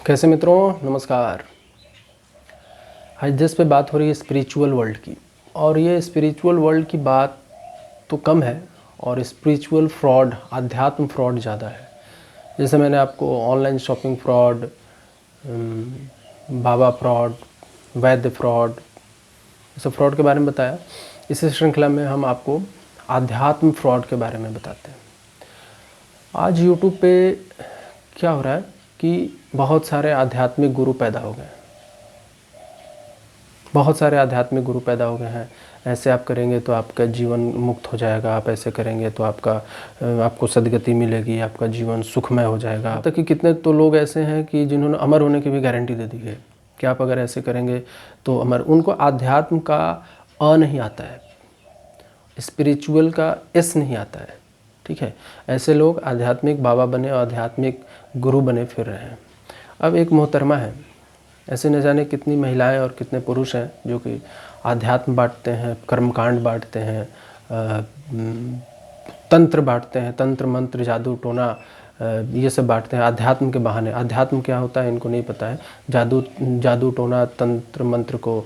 कैसे मित्रों, नमस्कार। आज जिस पे बात हो रही है स्पिरिचुअल वर्ल्ड की, और ये स्पिरिचुअल वर्ल्ड की बात तो कम है और स्पिरिचुअल फ्रॉड, अध्यात्म फ्रॉड ज़्यादा है। जैसे मैंने आपको ऑनलाइन शॉपिंग फ्रॉड, बाबा फ्रॉड, वैद्य फ्रॉड, ये सब फ्रॉड के बारे में बताया। इसी श्रृंखला में हम आपको आध्यात्म फ्रॉड के बारे में बताते हैं। आज यूट्यूब पे क्या हो रहा है कि बहुत सारे आध्यात्मिक गुरु पैदा हो गए, बहुत सारे आध्यात्मिक गुरु पैदा हो गए हैं। ऐसे आप करेंगे तो आपका जीवन मुक्त हो जाएगा, आप ऐसे करेंगे तो आपको सद्गति मिलेगी, आपका जीवन सुखमय हो जाएगा। तक कि कितने तो लोग ऐसे हैं कि जिन्होंने अमर होने की भी गारंटी दे दी है कि आप अगर ऐसे करेंगे तो अमर। उनको आध्यात्म का अ नहीं आता है, स्पिरिचुअल का एस नहीं आता है। ठीक है, ऐसे लोग आध्यात्मिक बाबा बने और आध्यात्मिक गुरु बने फिर रहे हैं। अब एक मोहतरमा है, ऐसे न जाने कितनी महिलाएं और कितने पुरुष हैं जो कि आध्यात्म बांटते हैं, कर्मकांड बांटते हैं, तंत्र बांटते हैं, तंत्र मंत्र जादू टोना ये सब बांटते हैं अध्यात्म के बहाने। अध्यात्म क्या होता है इनको नहीं पता है। जादू टोना, तंत्र मंत्र को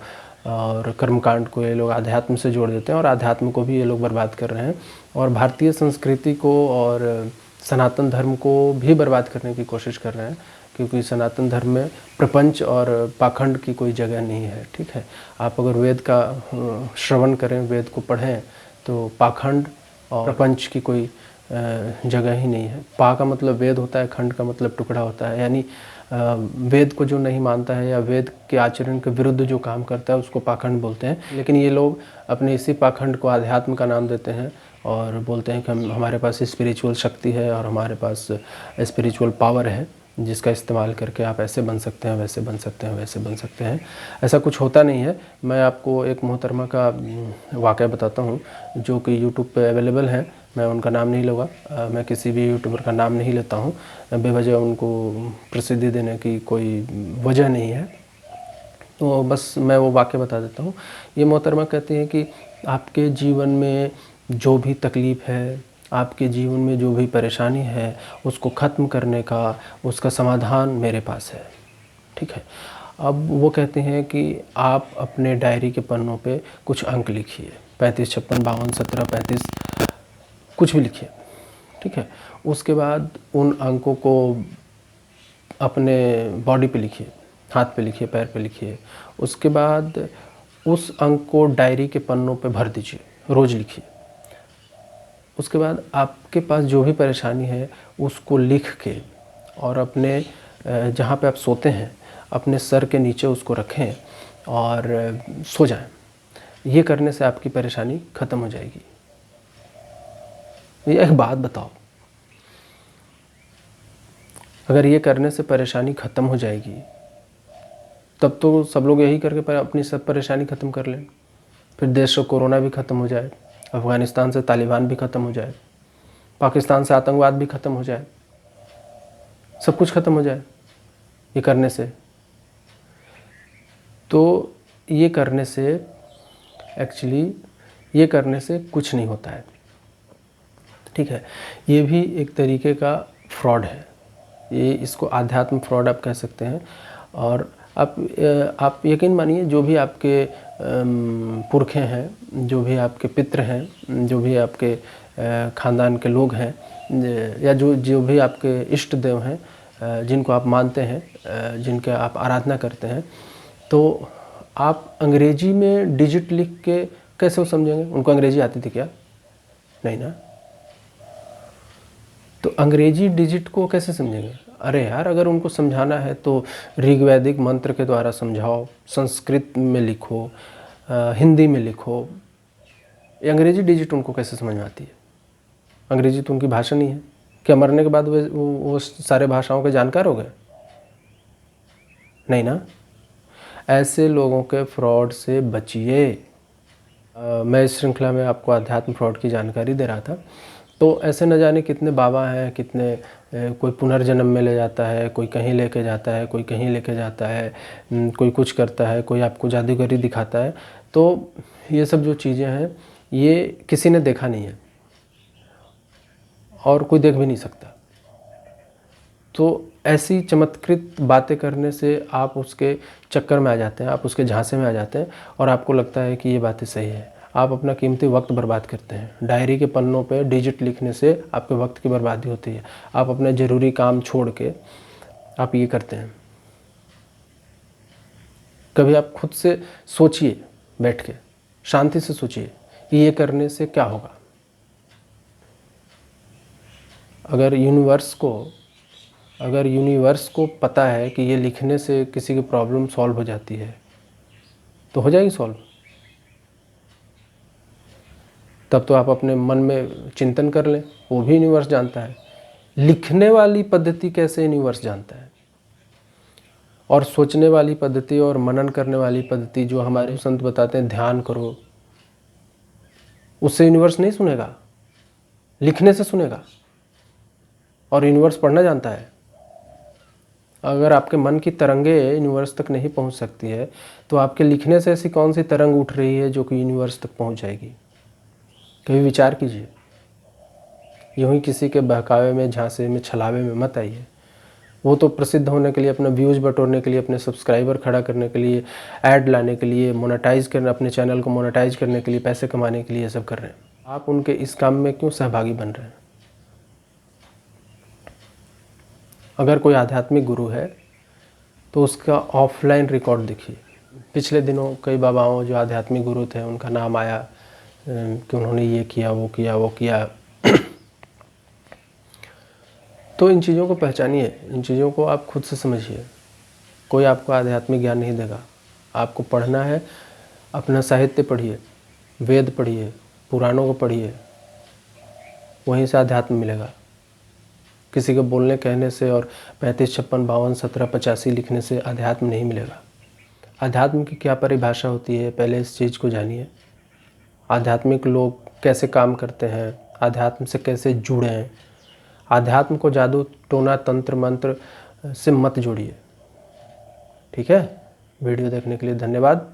और कर्मकांड को ये लोग अध्यात्म से जोड़ देते हैं और अध्यात्म को भी ये लोग बर्बाद कर रहे हैं और भारतीय संस्कृति को और सनातन धर्म को भी बर्बाद करने की कोशिश कर रहे हैं, क्योंकि सनातन धर्म में प्रपंच और पाखंड की कोई जगह नहीं है। ठीक है, आप अगर वेद का श्रवण करें, वेद को पढ़ें, तो पाखंड और प्रपंच की कोई जगह ही नहीं है। पा का मतलब वेद होता है, खंड का मतलब टुकड़ा होता है। यानी वेद को जो नहीं मानता है या वेद के आचरण के विरुद्ध जो काम करता है उसको पाखंड बोलते हैं। लेकिन ये लोग अपने इसी पाखंड को आध्यात्म का नाम देते हैं और बोलते हैं कि हमारे पास स्पिरिचुअल शक्ति है और हमारे पास स्पिरिचुअल पावर है, जिसका इस्तेमाल करके आप ऐसे बन सकते हैं, वैसे बन सकते हैं, वैसे बन सकते हैं। ऐसा कुछ होता नहीं है। मैं आपको एक मोहतरमा का वाक़या बताता हूँ जो कि यूट्यूब पे अवेलेबल है। मैं उनका नाम नहीं लूँगा, मैं किसी भी यूट्यूबर का नाम नहीं लेता हूँ। बेवजह उनको प्रसिद्धि देने की कोई वजह नहीं है, तो बस मैं वो वाक़या बता देता हूँ। ये मोहतरमा कहती हैं कि आपके जीवन में जो भी तकलीफ़ है, आपके जीवन में जो भी परेशानी है, उसको ख़त्म करने का, उसका समाधान मेरे पास है। ठीक है, अब वो कहते हैं कि आप अपने डायरी के पन्नों पे कुछ अंक लिखिए, 35, 56, 52, 17, 35, कुछ भी लिखिए। ठीक है, उसके बाद उन अंकों को अपने बॉडी पे लिखिए, हाथ पे लिखिए, पैर पे लिखिए। उसके बाद उस अंक को डायरी के पन्नों पे भर दीजिए, रोज़ लिखिए। उसके बाद आपके पास जो भी परेशानी है उसको लिख के और अपने जहाँ पे आप सोते हैं अपने सर के नीचे उसको रखें और सो जाएं। ये करने से आपकी परेशानी ख़त्म हो जाएगी। ये एक बात बताओ, अगर ये करने से परेशानी ख़त्म हो जाएगी तब तो सब लोग यही करके अपनी सब परेशानी ख़त्म कर लें। फिर देश से कोरोना भी ख़त्म हो जाए, अफ़गानिस्तान से तालिबान भी ख़त्म हो जाए, पाकिस्तान से आतंकवाद भी ख़त्म हो जाए, सब कुछ ख़त्म हो जाए ये करने से। तो ये करने से एक्चुअली ये करने से कुछ नहीं होता है। ठीक है, ये भी एक तरीके का फ्रॉड है। ये इसको आध्यात्म फ्रॉड आप कह सकते हैं। और आप यकीन मानिए, जो भी आपके पुरखे हैं, जो भी आपके पितृ हैं, जो भी आपके ख़ानदान के लोग हैं, या जो भी आपके इष्ट देव हैं, जिनको आप मानते हैं, जिनके आप आराधना करते हैं, तो आप अंग्रेजी में डिजिट लिख के कैसे वो समझेंगे? उनको अंग्रेजी आती थी क्या? नहीं ना। तो अंग्रेजी डिजिट को कैसे समझेंगे? अरे यार, अगर उनको समझाना है तो ऋग्वैदिक मंत्र के द्वारा समझाओ, संस्कृत में लिखो, हिंदी में लिखो। ये अंग्रेजी डिजिट उनको कैसे समझ में आती है? अंग्रेजी तो उनकी भाषा नहीं है। क्या मरने के बाद वो सारे भाषाओं के जानकार हो गए? नहीं ना। ऐसे लोगों के फ्रॉड से बचिए। मैं इस श्रृंखला में आपको अध्यात्म फ्रॉड की जानकारी दे रहा था। तो ऐसे न जाने कितने बाबा हैं, कितने कोई पुनर्जन्म में ले जाता है, कोई कहीं लेके जाता है, कोई कहीं लेके जाता है, कोई कुछ करता है, कोई आपको जादूगरी दिखाता है। तो ये सब जो चीज़ें हैं ये किसी ने देखा नहीं है और कोई देख भी नहीं सकता। तो ऐसी चमत्कृत बातें करने से आप उसके चक्कर में आ जाते हैं, आप उसके झांसे में आ जाते हैं और आपको लगता है कि ये बातें सही है। आप अपना कीमती वक्त बर्बाद करते हैं। डायरी के पन्नों पे डिजिट लिखने से आपके वक्त की बर्बादी होती है। आप अपने ज़रूरी काम छोड़ के आप ये करते हैं। कभी आप खुद से सोचिए, बैठ के शांति से सोचिए कि ये करने से क्या होगा। अगर यूनिवर्स को पता है कि ये लिखने से किसी की प्रॉब्लम सॉल्व हो जाती है, तो हो जाएगी सॉल्व। तब तो आप अपने मन में चिंतन कर लें, वो भी यूनिवर्स जानता है। लिखने वाली पद्धति कैसे यूनिवर्स जानता है, और सोचने वाली पद्धति और मनन करने वाली पद्धति जो हमारे संत बताते हैं ध्यान करो, उससे यूनिवर्स नहीं सुनेगा, लिखने से सुनेगा। और यूनिवर्स पढ़ना जानता है। अगर आपके मन की तरंगे यूनिवर्स तक नहीं पहुंच सकती है, तो आपके लिखने से ऐसी कौन सी तरंग उठ रही है जो कि यूनिवर्स तक पहुंच जाएगी। कभी विचार कीजिए। यूं ही किसी के बहकावे में, झांसे में, छलावे में मत आइए। वो तो प्रसिद्ध होने के लिए, अपना व्यूज़ बटोरने के लिए, अपने सब्सक्राइबर खड़ा करने के लिए, ऐड लाने के लिए, मोनेटाइज करने, अपने चैनल को मोनेटाइज करने के लिए, पैसे कमाने के लिए ये सब कर रहे हैं। आप उनके इस काम में क्यों सहभागी बन रहे हैं। अगर कोई आध्यात्मिक गुरु है तो उसका ऑफलाइन रिकॉर्ड देखिए। पिछले दिनों कई बाबाओं जो आध्यात्मिक गुरु थे उनका नाम आया कि उन्होंने ये किया, वो किया, वो किया। तो इन चीज़ों को पहचानिए, इन चीज़ों को आप खुद से समझिए। कोई आपको आध्यात्मिक ज्ञान नहीं देगा। आपको पढ़ना है, अपना साहित्य पढ़िए, वेद पढ़िए, पुराणों को पढ़िए, वहीं से अध्यात्म मिलेगा। किसी के बोलने कहने से और 35, 56, 52, 17, 85 लिखने से अध्यात्म नहीं मिलेगा। अध्यात्म की क्या परिभाषा होती है, पहले इस चीज़ को जानिए। आध्यात्मिक लोग कैसे काम करते हैं, अध्यात्म से कैसे जुड़े हैं। अध्यात्म को जादू टोना तंत्र मंत्र से मत जोड़िए। ठीक है। वीडियो देखने के लिए धन्यवाद।